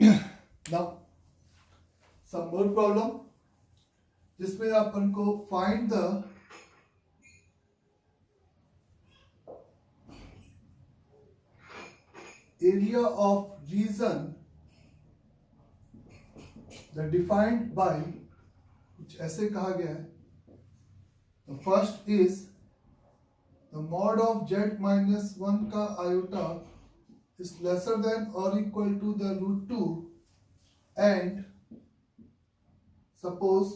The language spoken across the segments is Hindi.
नाउ सम मोर प्रॉब्लम जिसमें अपन को find the area of region the defined by, कुछ ऐसे कहा गया है, the first is the mod of z minus 1 का iota is lesser than or equal to the root 2 and suppose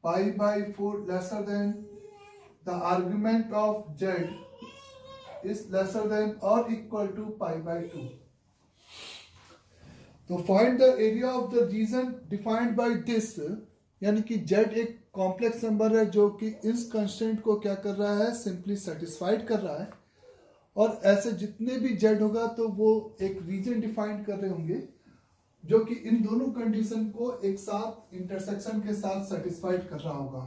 pi by 4 lesser than the argument of z is lesser than or equal to pi by 2. तो find the area of the region defined by this, यानी कि z एक कॉम्प्लेक्स नंबर है जो कि इस कंस्टेंट को क्या कर रहा है, सिंपली सेटिस्फाइड कर रहा है, और ऐसे जितने भी z होगा तो वो एक रीजन डिफाइन कर रहे होंगे जो कि इन दोनों कंडीशन को एक साथ इंटरसेक्शन के साथ सेटिस्फाइड कर रहा होगा।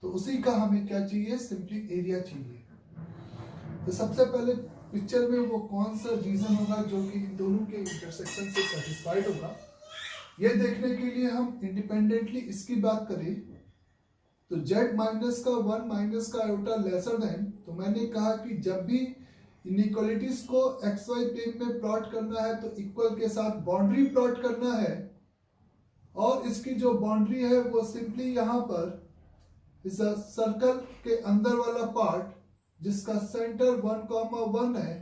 तो उसी का हमें क्या चाहिए, सिंपली एरिया चाहिए। तो सबसे पहले पिक्चर में वो कौन सा रीजन होगा जो कि इन दोनों के इंटरसेक्शन से सेटिस्फाइड होगा, ये देखने के लिए हम इंडिपेंडेंटली इसकी बात करें तो z माइनस का 1 माइनस का आयोटा लेसर देन, तो मैंने कहा कि जब भी इनइक्वालिटीज को xy प्लेन में प्लॉट करना है तो इक्वल के साथ बाउंड्री प्लॉट करना है, और इसकी जो बाउंड्री है वो सिंपली यहाँ पर इस सर्कल के अंदर वाला पार्ट जिसका सेंटर 1,1 है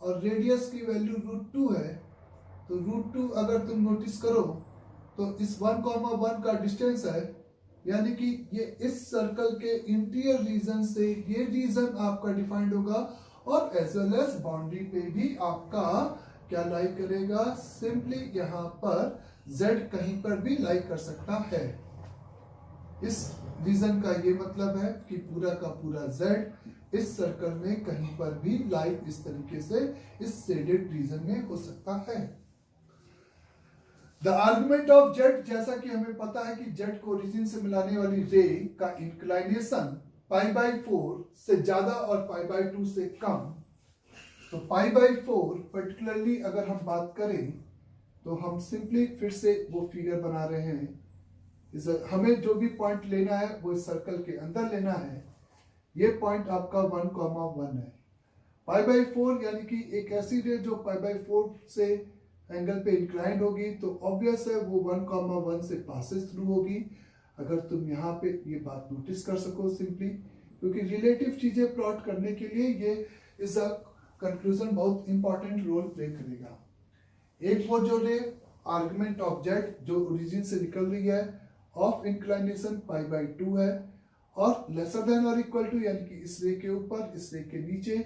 और रेडियस की वैल्यू √2 है। तो √2 अगर तुम नोटिस करो तो इस 1,1 का डिस्टेंस है, यानी कि ये इस सर्कल के इंटीरियर रीजन से ये रीजन आपका डिफाइंड होगा, और एज वेल एज बाउंड्री पे भी आपका क्या लाई करेगा, सिंपली यहाँ पर z कहीं पर भी लाई कर सकता है। इस रीजन का ये मतलब है कि पूरा का पूरा z इस सर्कल में कहीं पर भी लाई इस तरीके से इस शेडेड रीजन में हो सकता है। द आर्गुमेंट ऑफ z, जैसा कि हमें पता है कि z को ओरिजिन से मिलाने वाली रे का इंक्लाइनेशन पाई बाई 4 से ज्यादा और पाई बाई 2 से कम। तो पाई बाई 4 पर्टिकुलरली अगर हम बात करें तो हम सिंपली फिर से वो फिगर बना रहे हैं, हमें जो भी पॉइंट लेना है वो इस सर्कल के अंदर लेना है। ये पॉइंट आपका 1,1 है। पाई बाई 4 यानी कि एक ऐसी रे जो पाई बाई 4 से एंगल पे इंक्लाइंड होगी, तो ऑब्वियस है वो 1,1 से पासेस थ्रू होगी। अगर तुम यहाँ पे ये बात नोटिस कर सको सिंपली, क्योंकि रिलेटिव चीजें प्लॉट करने के लिए ये इस कंक्लूजन बहुत इंपॉर्टेंट रोल प्ले करेगा। एक वो जो रे आर्गुमेंट ऑफ z जो ओरिजिन से निकल रही है ऑफ इंक्लाइनेशन पाई बाई 2 है, और लेसर देन और इक्वल टू यानी कि इस रे के ऊपर इस रे के नीचे,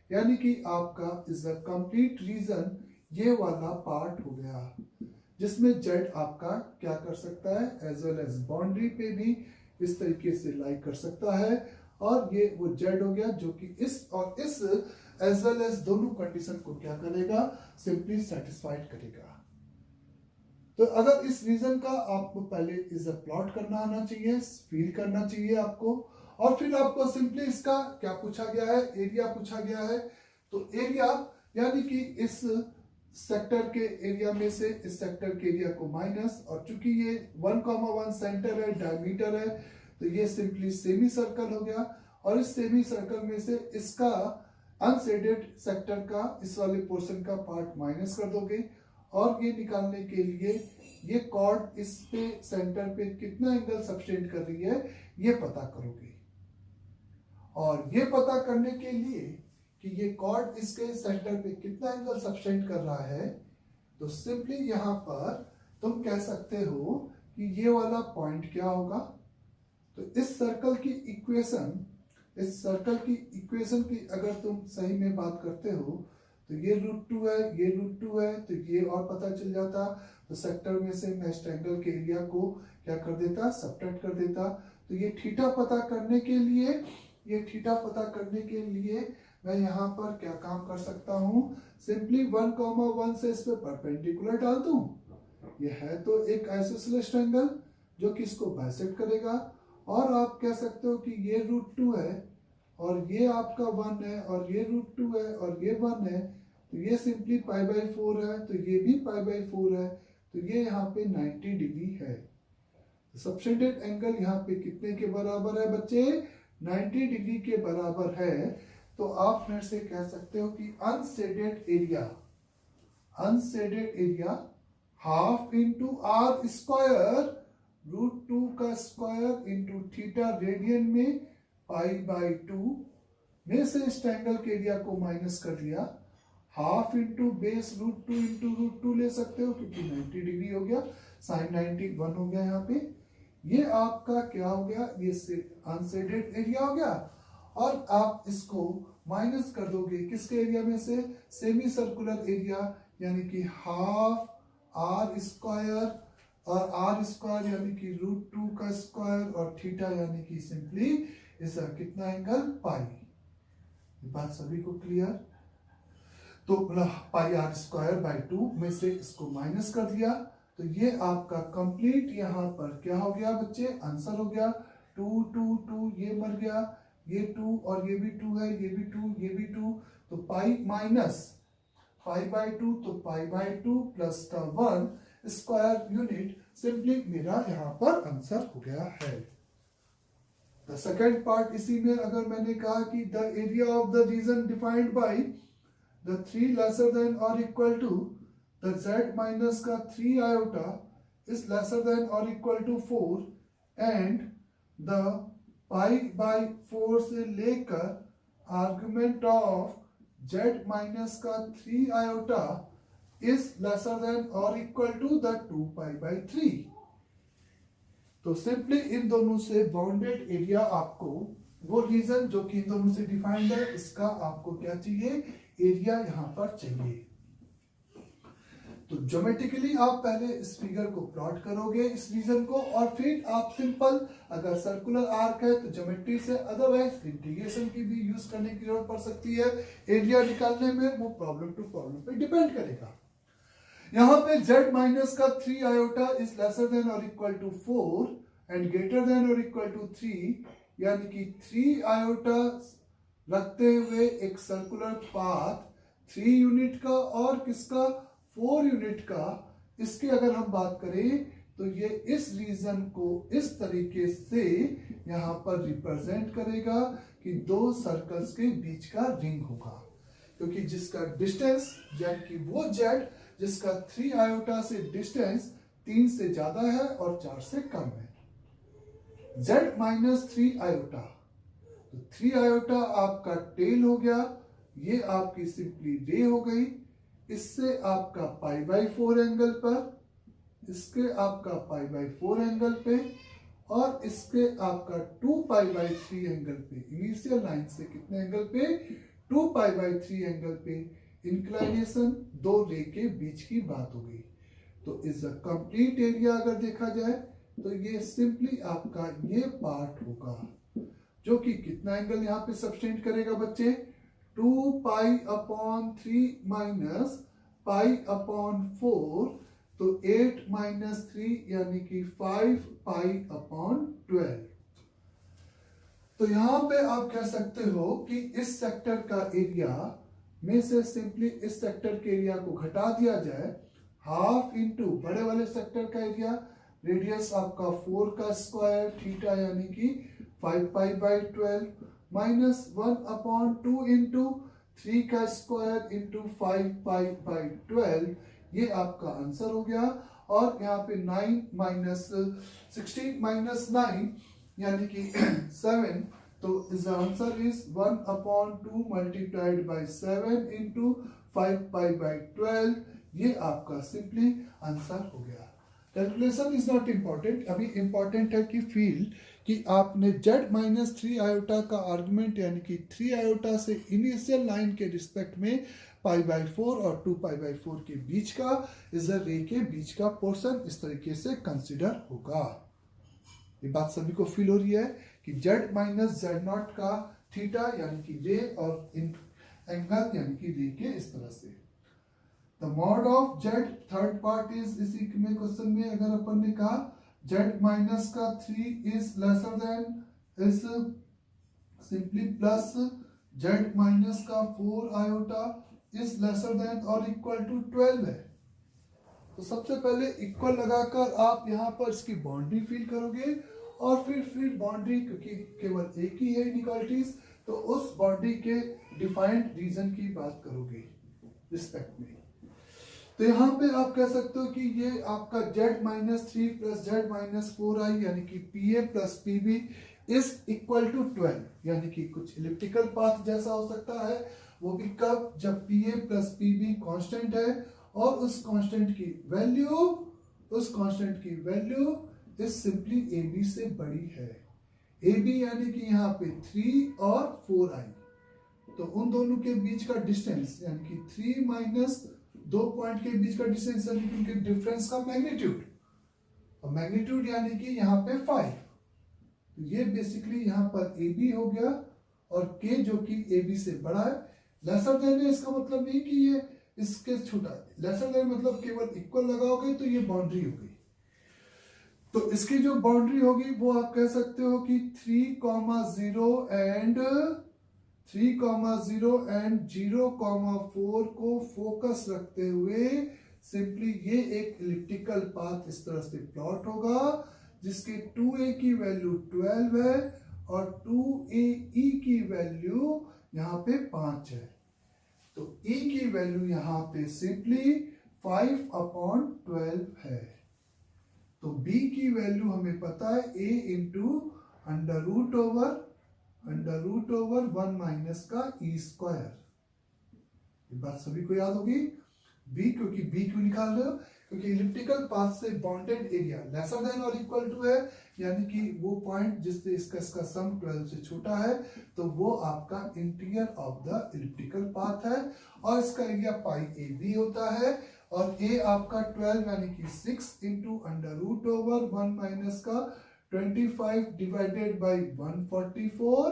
यानी कि आपका इज अ कंप्लीट रीजन ये वाला पार्ट हो गया जिसमें z आपका क्या कर सकता है, एज वेल एज बाउंड्री पे भी इस तरीके से लाई कर सकता है, और ये वो z हो गया जो कि इस और इस एज वेल एज दोनों कंडीशन को क्या करेगा, सिंपली सेटिस्फाइड करेगा। तो अगर इस रीजन का आपको पहले इस प्लॉट करना आना चाहिए, फील करना चाहिए आपको, और फिर आपको सिंपली इसका क्या पूछा गया है, एरिया पूछा गया है। तो एरिया यानी कि इस सेक्टर के एरिया में से इस सेक्टर के एरिया को माइनस, और चूंकि ये 1,1 सेंटर है, डायमीटर है, तो ये सिंपली सेमी सर्कल हो गया, और इस सेमी सर्कल में से इसका अनशेडेड सेक्टर का इस वाले पोर्शन का पार्ट माइनस कर दोगे, और ये निकालने के लिए ये कॉर्ड इस पे सेंटर पे कितना एंगल सबटेंड कर रही है ये पता करोगे, और ये पता करने के लिए कि ये कॉर्ड इसके सेंटर पे कितना एंगल सबटेंड कर रहा है, तो सिंपली यहाँ पर तुम कह सकते हो कि ये वाला पॉइंट क्या होगा। तो इस सर्कल की इक्वेशन की अगर तुम सही में बात करते हो तो ये √2 है, ये √2 है, तो ये और पता चल जाता, तो सेक्टर में से मैं इस ट्रायंगल के एरिया को क्या कर देता, सबट्रैक्ट कर देता। तो ये थीटा पता करने के लिए मैं यहाँ पर क्या काम कर सकता हूँ, सिंपली 1,1 से इस पे परपेंडिकुलर डाल दूं। ये है तो एक आइसोसेलेस ट्रायंगल जो कि इसको बाइसेक्ट करेगा, और आप कह सकते हो कि ये √2 है और ये आपका 1 है और ये √2 है और ये 1 है, तो तो ये सिंपली पाई बाई 4 है, तो ये भी पाई बाई 4 है, तो ये यहाँ पे 90 डिग्री है। सबटेंडेड एंगल यहाँ पे कितने के बराबर है बच्चे? 90 डिग्री के बराबर है। तो आप मेरे से कह सकते हो कि unshaded area half into r square root 2 का स्क्वायर इंटू थीटा रेडियन में पाई बाई 2 में से इस ट्रायंगल के एरिया को माइनस कर दिया। Half into base root 2 into root 2 ले सकते हो क्योंकि 90 डिग्री हो गया, साइन 91 हो गया यहाँ पे। ये आपका क्या हो गया? ये अनशेडेड एरिया हो गया। और आप इसको माइनस कर दोगे किसके एरिया में से? सेमी सर्कुलर एरिया, यानी कि हाफ आर स्क्वायर, और आर स्क्वायर यानी कि रूट 2 का स्क्वायर, और थीटा यानी कि सिंपली इसका कितना एंगल? पाई। बात सभी को क्लियर? तो पाई आर स्क्वायर बाई 2 में से इसको माइनस कर दिया, तो ये आपका कंप्लीट यहाँ पर क्या हो गया बच्चे? आंसर हो गया 2 2 2, ये मर गया, ये 2 और ये भी 2 है, ये भी 2, ये भी 2, तो पाई माइनस पाई बाई 2, तो पाई बाई 2 प्लस का 1 स्क्वायर यूनिट, सिंपली मेरा यहाँ पर आंसर हो गया है। द सेकेंड पार्ट इसी में अगर मैंने कहा कि the area of the region defined by the 3 lesser than और equal to the z minus का 3 आयोटा इज लेसर देन और equal to 4 and the pi by 4 से लेकर आर्गुमेंट ऑफ z माइनस का 3 आयोटा इज लेसर देन और equal to the 2 pi by 3। तो सिंपली इन दोनों से बाउंडेड एरिया, आपको वो रीजन जो कि इन दोनों से डिफाइंड है, इसका आपको क्या चाहिए? एरिया यहाँ पर चाहिए। तो ज्योमेट्रिकली आप पहले इस फिगर को प्लॉट करोगे इस रीजन को, और फिर आप सिंपल अगर सर्कुलर आर्क है तो ज्योमेट्री से, अदरवाइज इंटीग्रेशन की भी यूज करने की जरूरत पड़ सकती है एरिया निकालने में। वो प्रॉब्लम टू प्रॉब्लम पे डिपेंड करेगा। यहाँ पे z माइनस का 3 आयोटा इज लेसर देन और equal to 4 and greater than और इक्वल टू 3, यानी कि 3 आयोटा रखते हुए एक सर्कुलर पाथ 3 यूनिट का और किसका? 4 यूनिट का। इसकी अगर हम बात करें तो ये इस रीजन को इस तरीके से यहाँ पर रिप्रेजेंट करेगा कि 2 सर्कल्स के बीच का रिंग होगा, क्योंकि जिसका डिस्टेंस जेड की वो जेड जिसका 3 आयोटा से डिस्टेंस 3 से ज्यादा है और 4 से कम है। z माइनस 3 आयोटा, तो 3 आयोटा आपका टेल हो गया, ये आपकी सिंपली रे हो गई। इससे आपका पाई बाई 4 एंगल पर, इसके आपका पाई बाई 4 एंगल पे, और इसके आपका 2 पाई बाई 3 एंगल पे। इनिशियल लाइन से कितने एंगल पे? 2 पाई बाई 3 एंगल पे इंक्लाइनेशन 2 रे के बीच की बात हो गई। तो इस कंप्लीट एरिया अगर देखा जाए तो ये सिंपली आपका ये पार्ट होगा, जो कि कितना एंगल यहाँ पे सब्सटेंड करेगा बच्चे? 2 pi upon 3 minus pi upon 4, तो 8 माइनस 3 यानी कि 5 पाई अपॉन 12। तो यहां पे आप कह सकते हो कि इस सेक्टर का एरिया में से सिंपली इस सेक्टर के एरिया को घटा दिया जाए, हाफ इंटू बड़े वाले सेक्टर का एरिया, रेडियस आपका 4 का स्क्वायर, थीटा यानी कि 5 pi by 12 minus 1 upon 2 into 3 का स्क्वायर इंटू 5 पाई बाई 12, ये आपका आंसर हो गया। और यहाँ पे 9 माइनस 16 माइनस 9 यानी कि 7, तो इस answer is 1 upon 2 multiplied by 7 into 5 pi by 12, ये आपका सिंपली आंसर हो गया। कैलकुलेशन इज नॉट इंपॉर्टेंट, अभी इंपॉर्टेंट है कि फील कि आपने z माइनस 3 आयोटा का आर्गुमेंट यानी कि 3 आयोटा से इनिशियल लाइन के रिस्पेक्ट में पाई बाई 4 और 2 पाई बाई 4 के बीच का इस रे के बीच का पोर्शन इस तरीके से कंसिडर होगा। ये बात सभी को फील हो रही है कि z माइनस z नॉट का थीटा यानी कि रे और एंगल यानी कि रे के इस तरह से। The mod of z, third part is इसी में क्वेश्चन में अगर अपन ने कहा z माइनस का 3 is lesser then is simply plus z minus का 4 आयोटा इज लेसर देन और इक्वल टू 12 है। तो सबसे पहले इक्वल लगाकर आप यहाँ पर इसकी बाउंड्री फील करोगे और फिर बाउंड्री, क्योंकि केवल एक ही है इनइक्वालिटीज, तो उस बाउंड्री के डिफाइंड रीजन की बात करोगे रिस्पेक्ट में। तो यहाँ पे आप कह सकते हो कि ये आपका z-3 प्लस z-4i यानी कि pa plus pb is equal to 12, यानी कि कुछ इलिप्टिकल पाथ जैसा हो सकता है। वो भी कब, जब pa प्लस pb कांस्टेंट है और उस कांस्टेंट की वैल्यू इज सिंपली ab से बड़ी है। ab यानी कि यहाँ पे 3 और 4i, तो उन दोनों के बीच का डिस्टेंस यानी कि 3 माइनस 2 पॉइंट के बीच का डिस्टेंस यानी कि उनके डिफरेंस का मैग्नीट्यूड, और मैग्नीट्यूड यानी कि यहाँ पे 5। तो ये बेसिकली यहाँ पर AB हो गया और K जो कि AB से बड़ा है। लेसर देन है इसका मतलब नहीं कि ये इसके छोटा है, लेसर देन मतलब केवल इक्वल लगाओगे तो ये बाउंड्री हो गई। तो इसकी जो बाउंड्री होगी वो आप कह सकते हो कि 3,0 एंड 0,4 को फोकस रखते हुए सिंपली ये एक इलिप्टिकल पाथ इस तरह से प्लॉट होगा जिसके 2a की वैल्यू 12 है और 2ae की वैल्यू यहाँ पे 5 है। तो e की वैल्यू यहाँ पे सिंपली 5/12 है। तो b की वैल्यू हमें पता है a into under root over 1 minus का e स्क्वायर। ये बात सभी को याद होगी। b, क्योंकि b क्यों निकाल रहे हो, क्योंकि इलिप्टिकल पाथ से बाउंडेड एरिया लेसर देन और इक्वल टू है, यानी कि वो पॉइंट जिससे इसका सम 12 से छोटा है, तो वो आपका interior of the elliptical path है और इसका एरिया पाई ए बी होता है और a आपका 12 यानी कि 6 into under root over 1 minus का 25 डिवाइडेड बाई 144,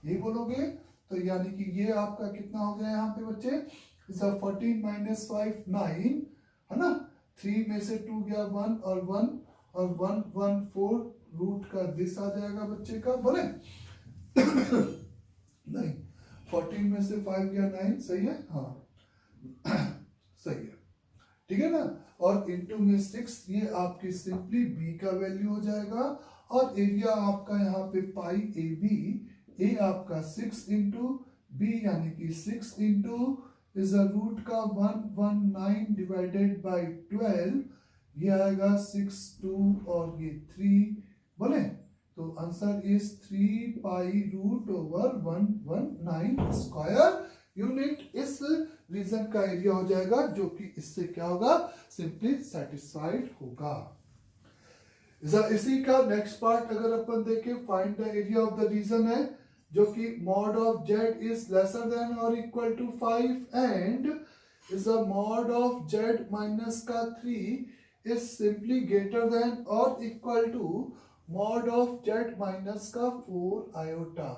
ये बोलोगे तो यानी कि ये आपका कितना हो गया यहाँ पे बच्चे, 14 माइनस 5 9 है ना, 3 में से 2 गया 1 और 114 रूट का दिस आ जाएगा बच्चे का, बोले नहीं 14 में से 5 गया 9, सही है, हाँ सही है, ठीक है ना। और इंटू में 6, ये आपकी सिंपली b का वैल्यू हो जाएगा और एरिया आपका यहाँ पे पाई ए बी, ए आपका 6 इंटू बी यानी कि 6 इंटू इज अ रूट का 119 डिवाइडेड बाई 12, ये आएगा 6 2 और ये 3, बोले तो answer is 3 pi root over 119 square unit इस रीजन का एरिया हो जाएगा, जो कि इससे क्या होगा, सिंपली सेटिस्फाइड होगा। इसी का नेक्स्ट पार्ट अगर अपन देखें, find the area of the region है, जो कि mod of z is lesser than और equal to 5 and is a mod of z minus का 3 इज सिंपली ग्रेटर देन और equal to mod of z minus का 4 आयोटा।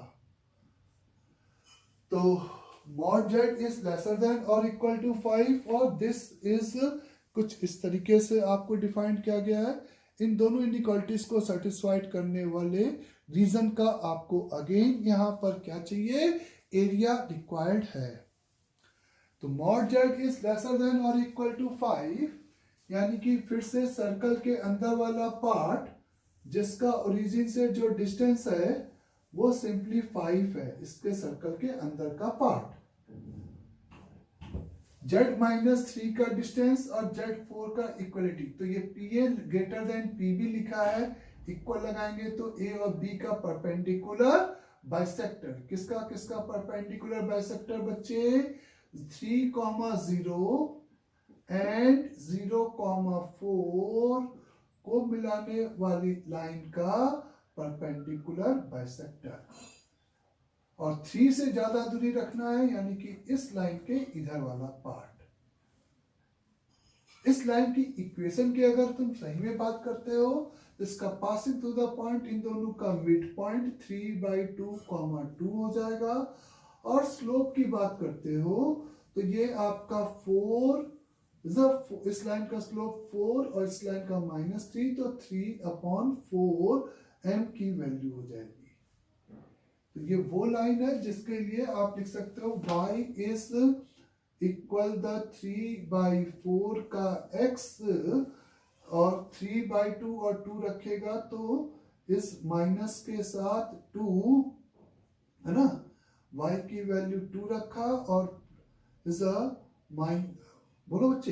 तो mod z is lesser than और इक्वल टू 5 और दिस इज कुछ इस तरीके से आपको डिफाइन किया गया है। इन दोनों इनइक्वालिटीज को सेटिस्फाइड करने वाले रीजन का आपको अगेन यहाँ पर क्या चाहिए, एरिया रिक्वायर्ड है। तो mod z is lesser than और इक्वल टू 5 यानी कि फिर से सर्कल के अंदर वाला पार्ट जिसका ओरिजिन से जो डिस्टेंस है वो सिंपली 5 है, इसके सर्कल के अंदर का पार्ट। z-3 का डिस्टेंस और z4 का इक्वलिटी, तो ये pa ग्रेटर देन pb लिखा है, इक्वल लगाएंगे तो a और b का परपेंडिकुलर बाइसेक्टर, किसका परपेंडिकुलर बाइसेक्टर बच्चे, 3,0 एंड 0,4 को मिलाने वाली लाइन का परपेंडिकुलर बाइसेक्टर, और 3 से ज्यादा दूरी रखना है यानी कि इस लाइन के इधर वाला पार्ट। इस लाइन की इक्वेशन की अगर तुम सही में बात करते हो, इसका पासिंग थ्रू द पॉइंट, इन दोनों का मिड पॉइंट 3/2, 2 हो जाएगा। और स्लोप की बात करते हो तो ये आपका 4, इस लाइन का स्लोप 4 और इस लाइन का -3, तो 3/4 m की वैल्यू हो जाएगी। तो ये वो लाइन है जिसके लिए आप लिख सकते हो y इज इक्वल द 3/4 का x और 3/2 और 2 रखेगा तो इस माइनस के साथ 2 है ना, y की वैल्यू 2 रखा और इस बोलो बच्चे,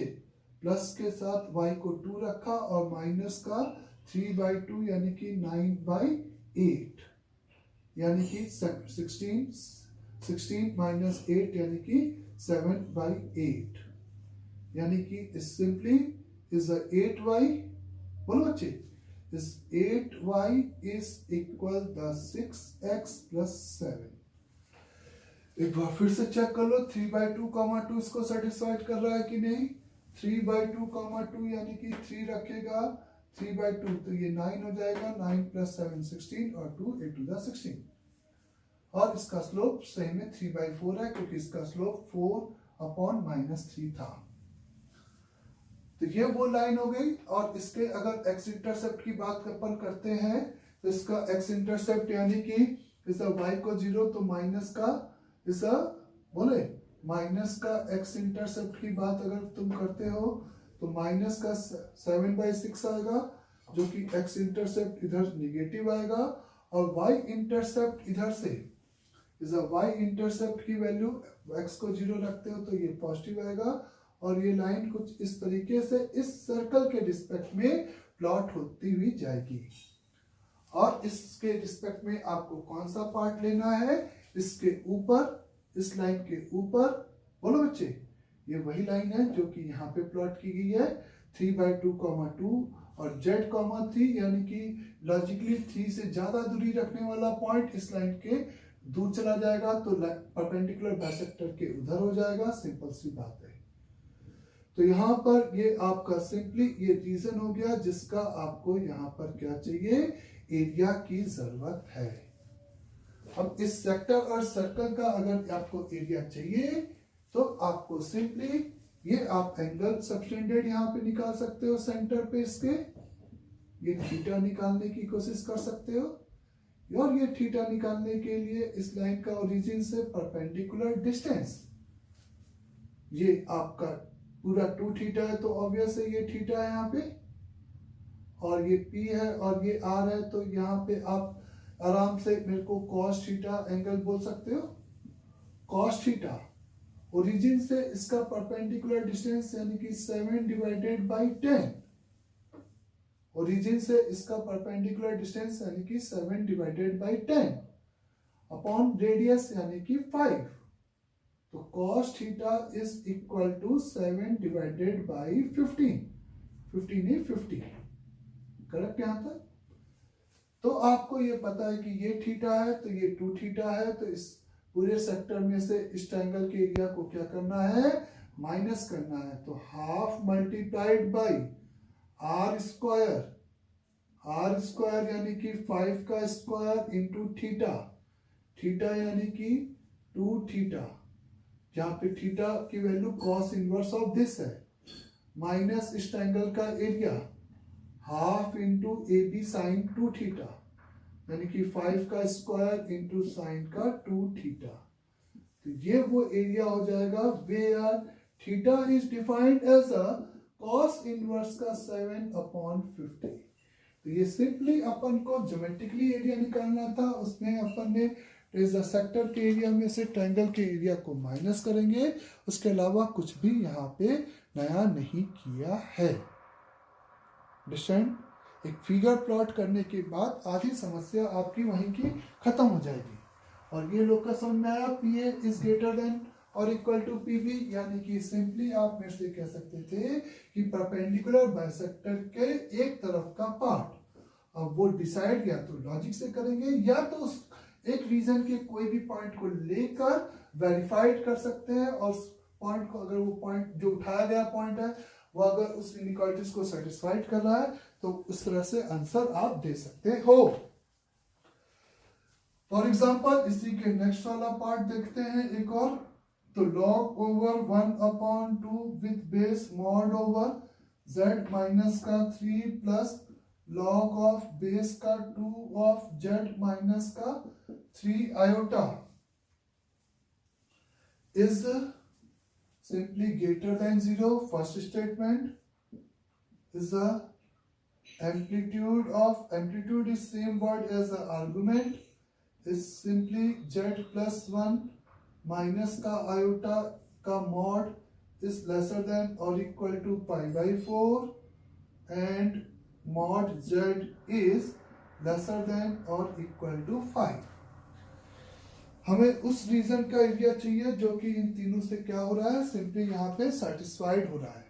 प्लस के साथ y को 2 रखा और माइनस का 3/2 यानी कि 9/8 यानी कि 16 माइनस 8 यानी कि 7/8 यानी कि सिंपली इज 8y, बोलो बच्चे, is 8y is equal the 6x plus 7। एक बार फिर से चेक कर लो 3/2 2 इसको सेटिस्फाइड कर रहा है कि नहीं। 3/2 2 यानी कि 3 रखेगा 3/2 तो ये 9 हो जाएगा, 9 प्लस 7 16 और 2 8 टू द 16 और इसका स्लोप सही में 3/4 है क्योंकि इसका स्लोप 4/-3 था। तो ये वो लाइन हो गई। और इसके अगर एक्स इंटरसेप्ट की बात अपन करते हैं तो इसका एक्स इंटरसेप्ट यानी कि इस y को 0 तो माइनस का इस बोले माइनस का एक्स इंटरसेप्ट की बात अगर तुम करते हो तो माइनस का 7/6 आएगा जो कि एक्स इंटरसेप्ट इधर निगेटिव आएगा और y इंटरसेप्ट इधर से इस y इंटरसेप्ट की वैल्यू x को 0 रखते हो तो ये पॉजिटिव आएगा और ये लाइन कुछ इस तरीके से इस सर्कल के रिस्पेक्ट में प्लॉट होती हुई जाएगी। और इसके रिस्पेक्ट में आपको कौन सा पार्ट लेना है, इसके ऊपर, इस लाइन के ऊपर, बोलो बच्चे, ये वही लाइन है जो कि यहाँ पे प्लॉट की गई है 3/2 2 और z 3 यानी कि लॉजिकली 3 से ज्यादा दूरी रखने वाला पॉइंट इस लाइन के दूर चला जाएगा तो परपेंडिकुलर बाइसेक्टर के उधर हो जाएगा। सिंपल सी बात है। तो यहाँ पर ये आपका सिंपली ये रीजन हो गया जिसका आपको यहाँ पर क्या चाहिए, एरिया की जरूरत है। अब इस सेक्टर और सर्कल का अगर आपको एरिया चाहिए तो आपको सिंपली ये आप एंगल सबटेंडेड यहाँ पे निकाल सकते हो सेंटर पे इसके, ये थीटा निकालने की कोशिश कर सकते हो और ये थीटा निकालने के लिए इस लाइन का ओरिजिन से परपेंडिकुलर डिस्टेंस, ये आपका पूरा 2 थीटा है तो ऑब्वियस है ये थीटा है यहाँ पे और ये P है और ये R है तो यहाँ पे आप आराम से मेरे को cos थीटा एंगल बोल सकते हो। cos थीटा ओरिजिन से इसका परपेंडिकुलर डिस्टेंस यानी कि 7/10, ओरिजिन से इसका परपेंडिकुलर डिस्टेंस यानी कि 7/10 अपॉन रेडियस यानी कि 5 तो cos theta is equal to 7/15 15 50 correct यहाँ तक। तो आपको ये पता है कि ये थीटा है तो ये 2 थीटा है तो इस पूरे सेक्टर में से इस ट्रायंगल के एरिया को क्या करना है, माइनस करना है। तो half multiplied by r square यानी कि 5 का स्क्वायर इंटू थीटा, थीटा यानी कि 2 थीटा, जहां पे थीटा की value cos inverse of this है, माइनस इस ट्रायंगल का area half into a b sine 2 theta यानी कि 5 का स्क्वायर इंटू साइन का 2 थीटा। तो ये वो एरिया हो जाएगा where theta is defined as a cos inverse का 7/50। तो ये सिंपली अपन को ज्योमेट्रिकली एरिया निकालना था, उसमें अपन ने इस सेक्टर के एरिया में से ट्रायंगल के एरिया को माइनस करेंगे, उसके अलावा कुछ भी यहाँ पे नया नहीं किया है। अंडरस्टैंड। एक फिगर प्लॉट करने के बाद आधी समस्या आपकी वहीं की खत्म हो जाएगी। और ये लोग का समझ में आया, P A is greater than और इक्वल टू पी बी, यानी कि सिंपली आप मेरे से कह सकते थे कि परपेंडिकुलर बाइसेक्टर के एक तरफ का पार्ट, अब वो डिसाइड या तो लॉजिक से करेंगे या तो उस एक रीजन के कोई भी पॉइंट को लेकर वेरीफाइड कर सकते हैं और पॉइंट को, अगर वो पॉइंट जो उठाया गया पॉइंट है वो अगर उस इनइक्वालिटीज को सेटिस्फाइड कर रहा है तो उस तरह से आंसर आप दे सकते हो। फॉर एग्जांपल इसी के नेक्स्ट वाला पार्ट देखते हैं एक और। तो log over 1/2 with base mod over z minus का 3 प्लस log ऑफ बेस का 2 ऑफ z माइनस का 3 iota is simply greater than 0. First statement is the amplitude is same word as the argument, is simply z plus 1 minus का iota का mod is lesser than or equal to pi by 4 and mod z is lesser than or equal to 5. हमें उस रीजन का एरिया चाहिए जो कि इन तीनों से क्या हो रहा है, सिंपली यहाँ पे सेटिस्फाइड हो रहा है.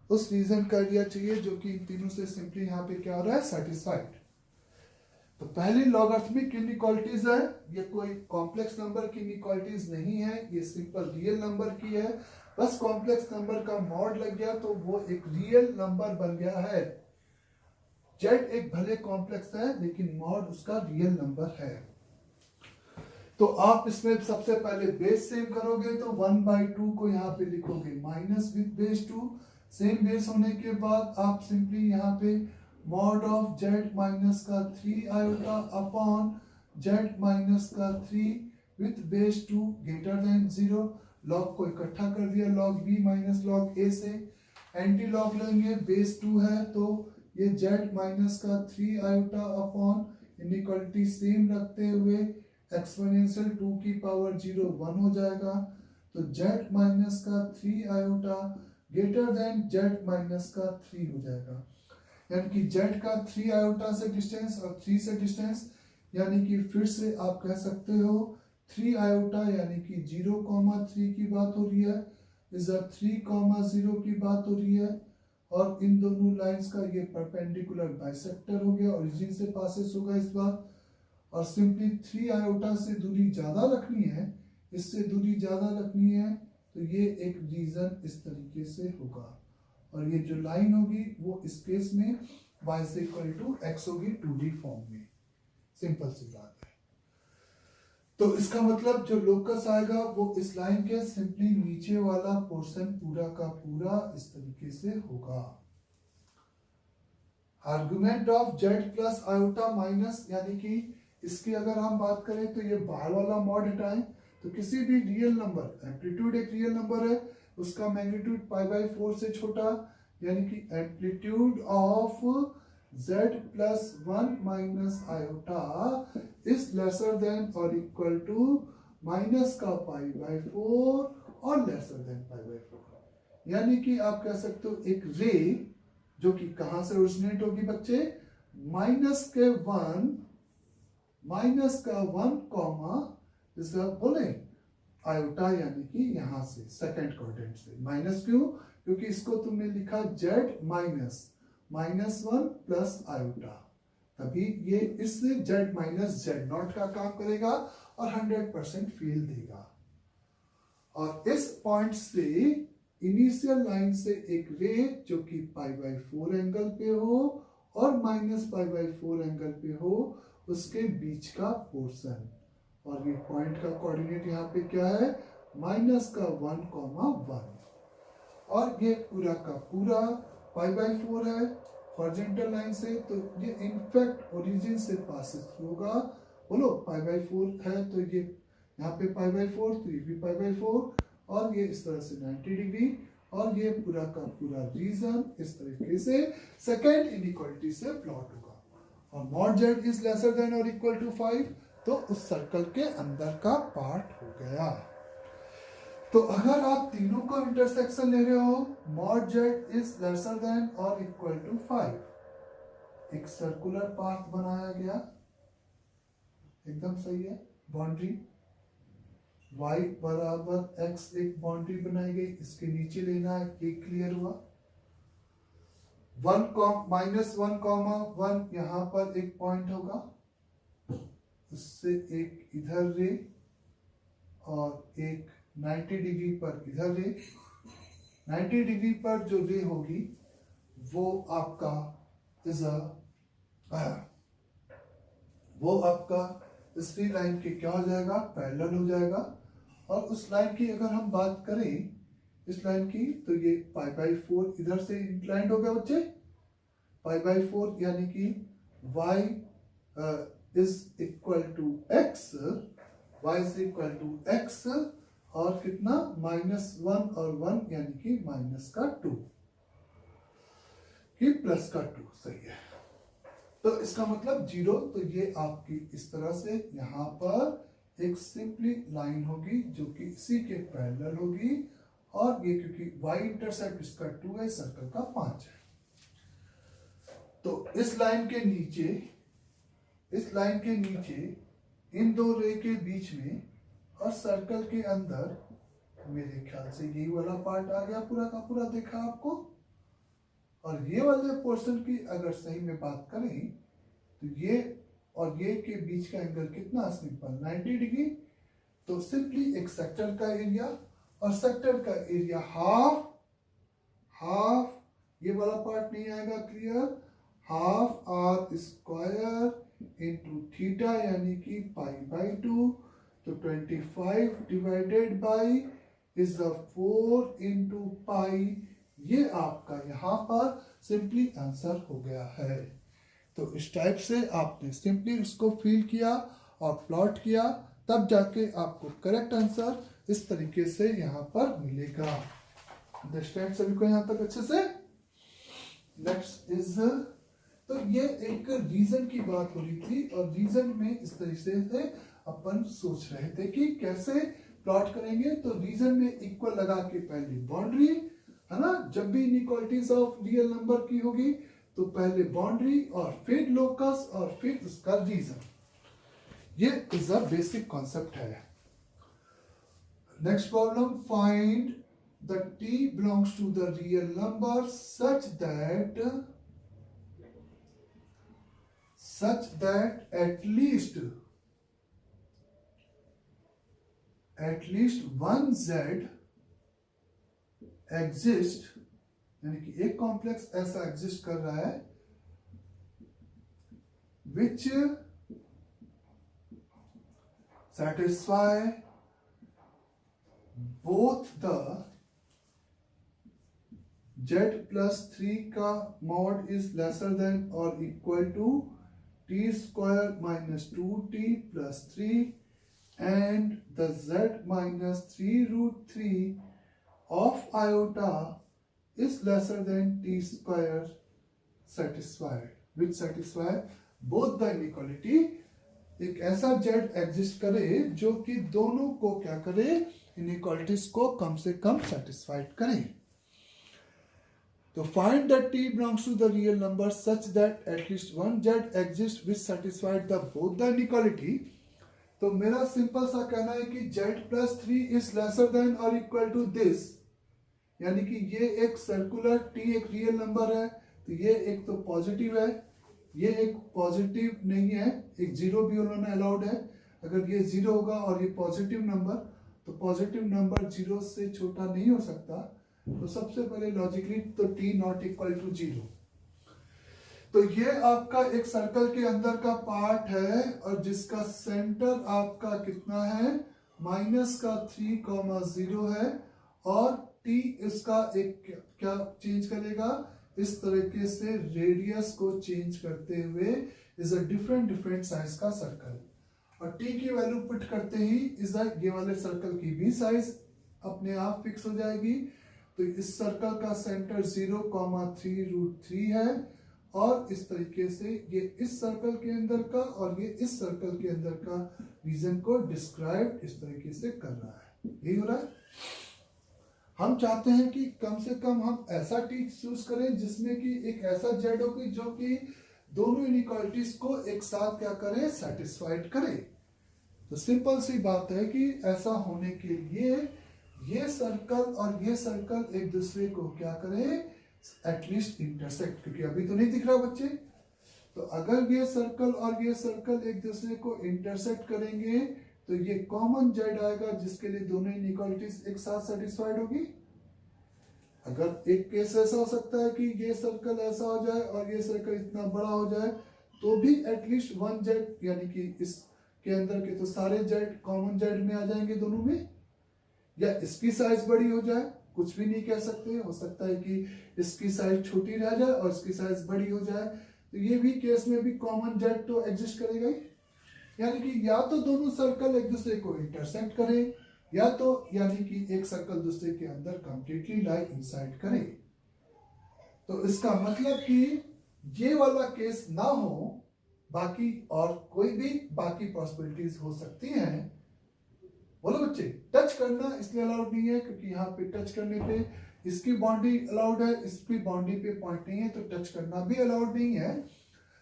उस रीजन का एरिया चाहिए जो कि इन तीनों से सिंपली यहाँ पे क्या हो रहा है, सेटिस्फाइड. तो पहली लॉगरिथमिक इनइक्वालिटीज है, ये कोई कॉम्प्लेक्स नंबर की इनइक्वालिटीज नहीं है, ये सिंपल रियल नंबर की है. बस कॉम्प्लेक्स नंबर का मॉड लग गया तो वो एक रियल नंबर बन गया है. जेड एक भले कॉम्प्लेक्स है लेकिन मॉड उसका रियल नंबर है. तो आप इसमें सबसे पहले बेस सेम करोगे तो 1/2 को यहाँ पे लिखोगे minus with base 2. Same base होने के बाद आप सिंपली यहाँ पे मॉड ऑफ जेड माइनस का 3 आयोटा अपॉन जेड माइनस का 3 with base 2 greater than 0. Log को इकट्ठा कर दिया लॉग बी माइनस लॉग ए से. एंटी लॉग लेंगे, बेस 2 है तो ये जेड माइनस का 3 आयोटा अपॉन इनइक्वालिटी सेम रखते हुए एक्सपोनेंशियल 2 की पावर 0 1 हो जाएगा. तो z माइनस का 3 iota greater than z minus का 3 हो जाएगा. यानी कि z का 3 आयोटा से डिस्टेंस और 3 से डिस्टेंस, यानी कि फिर से आप कह सकते हो 3 आयोटा यानी कि 0,3 की बात हो रही है, इधर 3,0 की बात हो रही है. और इन दोनों लाइंस का ये परपेंडिकुलर बाइसेक्टर हो गया, ओरिजिन से पासेस होगा इस बार. और सिंपली 3 आयोटा से दूरी ज्यादा रखनी है, इससे दूरी ज्यादा रखनी है, तो ये एक रीजन इस तरीके से होगा. और ये जो लाइन होगी वो इस केस में y इक्वल टू x होगी 2D फॉर्म में. सिंपल सी बात है. तो इसका मतलब जो लोकस आएगा वो इस लाइन के सिंपली नीचे वाला पोर्शन पूरा का पूरा इस तरीके से होगा. Argument of z plus iota minus, यानी कि इसकी अगर हम बात करें तो ये बाहर वाला मॉड हटाएं तो किसी भी रियल नंबर, एम्पलीट्यूड एक रियल नंबर है, उसका मैग्नीट्यूड पाई बाई 4 से छोटा, यानी कि amplitude of z plus 1 minus iota is lesser than और इक्वल टू माइनस का पाई बाई 4 और लेसर देन पाई बाई 4. यानी कि आप कह सकते हो एक रे जो कि कहां से ओरिजिनेट होगी बच्चे, माइनस का 1 कॉमा इसका बोले आयोटा, यानी कि यहां से सेकंड क्वाड्रेंट से. माइनस क्यों, क्योंकि इसको तुमने लिखा जेड माइनस 1 प्लस आयोटा, तभी ये इससे जेड माइनस जेड नॉट का काम करेगा और 100% फील्ड देगा. और इस पॉइंट से इनिशियल लाइन से एक रे जो कि पाई बाई 4 एंगल पे हो और माइनस पाई बाई 4 एंगल पे हो, उसके बीच का पोर्शन. और ये पॉइंट का कोऑर्डिनेट यहाँ पे क्या है, माइनस का 1,1. और ये पूरा का पूरा पाई बाई 4 है हॉरिजॉन्टल लाइन से, तो ये इनफैक्ट ओरिजिन से पासेस थ्रू होगा. बोलो पाई बाई 4 है तो ये यहाँ पे पाई बाई 4, तो ये भी पाई बाई 4, और ये इस तरह से 90 डिग्री, और ये पूरा का पूरा रीजन इस तरीके से सेकेंड इनइक्वालिटी से प्लॉट होगा. और mod Z is lesser than और इक्वल टू 5, तो उस सर्कल के अंदर का पार्ट हो गया. तो अगर आप तीनों को इंटरसेक्शन ले रहे हो, mod Z is lesser than और इक्वल टू 5, एक सर्कुलर पाथ बनाया गया, एकदम सही है. बाउंड्री y बराबर x एक बाउंड्री बनाई गई, इसके नीचे लेना है, ये क्लियर हुआ. 1,1 यहां पर एक पॉइंट होगा, उससे एक इधर रे और एक 90 डिग्री पर इधर रे. 90 डिग्री पर जो रे होगी वो आपका इसी लाइन के क्या हो जाएगा, पैरेलल हो जाएगा. और उस लाइन की अगर हम बात करें, इस लाइन की, तो ये पाई बाई 4 इधर से इंक्लाइंड हो गया बच्चे, पाई बाई 4, यानी कि y is equal to x, और कितना -1 और 1 यानी कि -2 कि +2 सही है। तो इसका मतलब 0, तो ये आपकी इस तरह से यहां पर एक सिंपली लाइन होगी जो कि इसी के पैरेलल होगी, और ये क्योंकि y इंटरसेप्ट इसका 2 है, सर्कल का 5 है। तो इस लाइन के नीचे इन दो रे के बीच में और सर्कल के अंदर मेरे ख्याल से यही वाला पार्ट आ गया, पूरा का पूरा देखा आपको। और ये वाले पोर्शन की अगर सही में बात करें तो ये और ये के बीच का एंगल कितना, सिंपल 90 डिग्री। तो सिंपली एक सेक्टर का एरिया, और सेक्टर का एरिया हाफ ये वाला पार्ट नहीं आएगा, clear, half r square into theta यानी कि π/2। तो 25 divided by is 4 into pi, ये आपका यहाँ पर सिंपली आंसर हो गया है। तो इस टाइप से आपने सिंपली उसको फिल किया और प्लॉट किया, तब जाके आपको करेक्ट आंसर इस तरीके से यहाँ पर मिलेगा। अंडरस्टैंड सभी को यहाँ तक अच्छे से? नेक्स्ट इज, तो ये एक रीजन की बात हो रही थी, और रीजन में इस तरीके से अपन सोच रहे थे कि कैसे प्लॉट करेंगे। तो रीजन में इक्वल लगा के पहले बाउंड्री है ना, जब भी इनइक्वालिटीज ऑफ रियल नंबर की होगी तो पहले बाउंड्री और फिर लोकस और फिर उसका रीजन। ये इज अ बेसिक कॉन्सेप्ट है। Next problem, find the t belongs to the real number such that at least one z exist, यानी कि एक कॉम्प्लेक्स ऐसा एग्जिस्ट कर रहा है which satisfy both the z plus 3 का mod is lesser than or equal to t square minus 2t plus 3 and the z minus 3 root 3 of iota is lesser than t square satisfied, which satisfy both the inequality। एक ऐसा z एग्जिस्ट करे जो कि दोनों को क्या करे, इनइक्वालिटीज को कम से कम सेटिस्फाइड करे। तो find that t belongs to the real number such that at least one z exists which satisfied the both the inequality। तो मेरा सिंपल सा कहना है कि z plus 3 is lesser than or equal to this, यानी कि ये एक सर्कुलर t एक रियल नंबर है, तो ये एक तो पॉजिटिव है, ये एक पॉजिटिव नहीं है, एक जीरो भी उन्होंने अलाउड है। अगर ये जीरो होगा और ये पॉजिटिव नंबर, तो पॉजिटिव नंबर जीरो से छोटा नहीं हो सकता। तो सबसे पहले लॉजिकली तो t नॉट इक्वल टू 0। तो ये आपका एक सर्कल के अंदर का पार्ट है, और जिसका सेंटर आपका कितना है, -3,0 है, और t इसका एक क्या चेंज करेगा, इस तरीके से रेडियस को चेंज करते हुए इज अ डिफरेंट साइज का सर्कल, और t की वैल्यू पुट करते ही इज ये वाले सर्कल की भी साइज अपने आप फिक्स हो जाएगी। तो इस सर्कल का सेंटर 0,3√3 है, और इस तरीके से ये इस सर्कल के अंदर का और ये इस सर्कल के अंदर का रीजन को डिस्क्राइब इस तरीके से कर रहा है। यही हो रहा है। हम चाहते हैं कि कम से कम हम ऐसा टी चूज करें जिसमें कि एक ऐसा जेड हो कि जो कि दोनों इनइक्वालिटीज को एक साथ क्या करे, सेटिस्फाइड करे। तो सिंपल सी बात है कि ऐसा होने के लिए ये सर्कल और ये सर्कल एक दूसरे को क्या करे, एटलीस्ट इंटरसेक्ट, क्योंकि अभी तो नहीं दिख रहा बच्चे। तो अगर ये सर्कल और ये सर्कल एक दूसरे को इंटरसेक्ट करेंगे तो ये कॉमन जेड आएगा जिसके लिए दोनों इनइक्वालिटीज एक साथ सेटिस्फाइड होगी। अगर एक केस ऐसा हो सकता है कि ये सर्कल ऐसा हो जाए और ये सर्कल इतना बड़ा हो जाए, तो भी एटलीस्ट वन जेड, यानी कि इसके अंदर के तो सारे जेड कॉमन जेड में आ जाएंगे दोनों में, या इसकी साइज बड़ी हो जाए, कुछ भी नहीं कह सकते, हो सकता है कि इसकी साइज छोटी रह जाए और इसकी साइज बड़ी हो जाए। तो ये भी केस में भी कॉमन जेड तो एग्जिस्ट करेगा ही, यानी कि या तो दोनों सर्कल एक दूसरे को इंटरसेक्ट करें या तो यानी कि एक सर्कल दूसरे के अंदर कंप्लीटली लाई इनसाइड करे। तो इसका मतलब कि ये वाला केस ना हो, बाकी और कोई भी बाकी पॉसिबिलिटीज हो सकती हैं। बोलो बच्चे, टच करना इसलिए अलाउड नहीं है क्योंकि यहाँ पे टच करने पे इसकी बाउंड्री अलाउड है, इसकी बाउंड्री पे पॉइंट नहीं है, तो टच करना भी अलाउड नहीं है।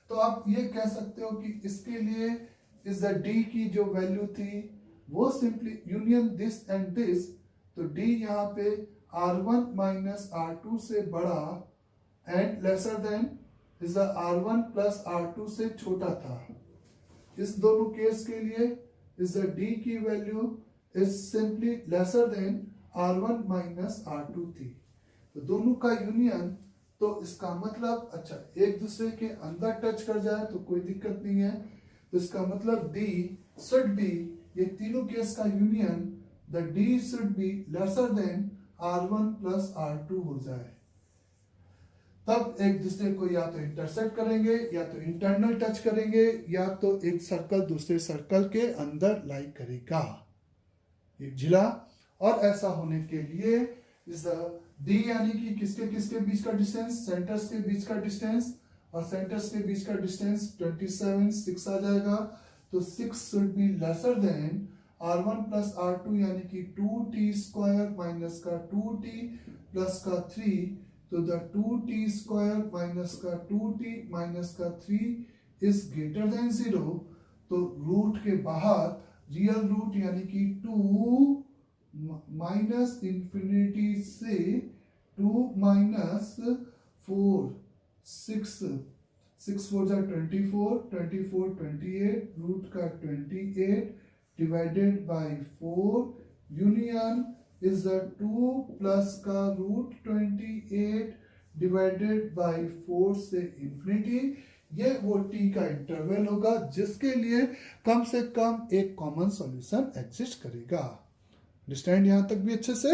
तो आप ये कह सकते हो कि इसके लिए इस डी की जो वैल्यू थी वो simply union this and this, तो डी यहाँ पे R1 माइनस R2 से बड़ा and lesser than is R1 plus R2 से छोटा था। इस दोनों केस के लिए इज डी की value is simply lesser than R1 minus R2 थी। तो दोनों का यूनियन, तो इसका मतलब अच्छा एक दूसरे के अंदर टच कर जाए तो कोई दिक्कत नहीं है। तो इसका मतलब D शुड बी, ये तीनों केस का union, the D should be lesser than R1 plus R2 हो जाए। तब एक दूसरे को या तो इंटरसेक्ट करेंगे, या तो इंटरनल टच करेंगे, या तो एक सर्कल दूसरे सर्कल के अंदर लाई करेगा, एक जिला। और ऐसा होने के लिए इस डी यानी कि किसके किसके बीच का डिस्टेंस, सेंटर्स के बीच का डिस्टेंस, और सेंटर्स के बीच का डिस्टेंस 27 6 आ जाएगा। तो 6 should be lesser than R1 plus R2 यानी कि 2t स्क्वायर माइनस का 2t प्लस का 3। तो द 2t स्क्वायर माइनस का 2t माइनस का 3 इज ग्रेटर देन 0। तो रूट के बाहर रियल रूट यानी कि 2 माइनस इंफिनिटी से 2 माइनस 4 6 4 जा 24 24 28 रूट का 28 divided by 4 union is 2 plus का रूट 28 डिवाइडेड बाय 4 से इंफिनिटी। ये वो t का इंटरवल होगा जिसके लिए कम से कम एक कॉमन सॉल्यूशन एग्जिस्ट करेगा। अंडरस्टैंड यहां तक भी अच्छे से?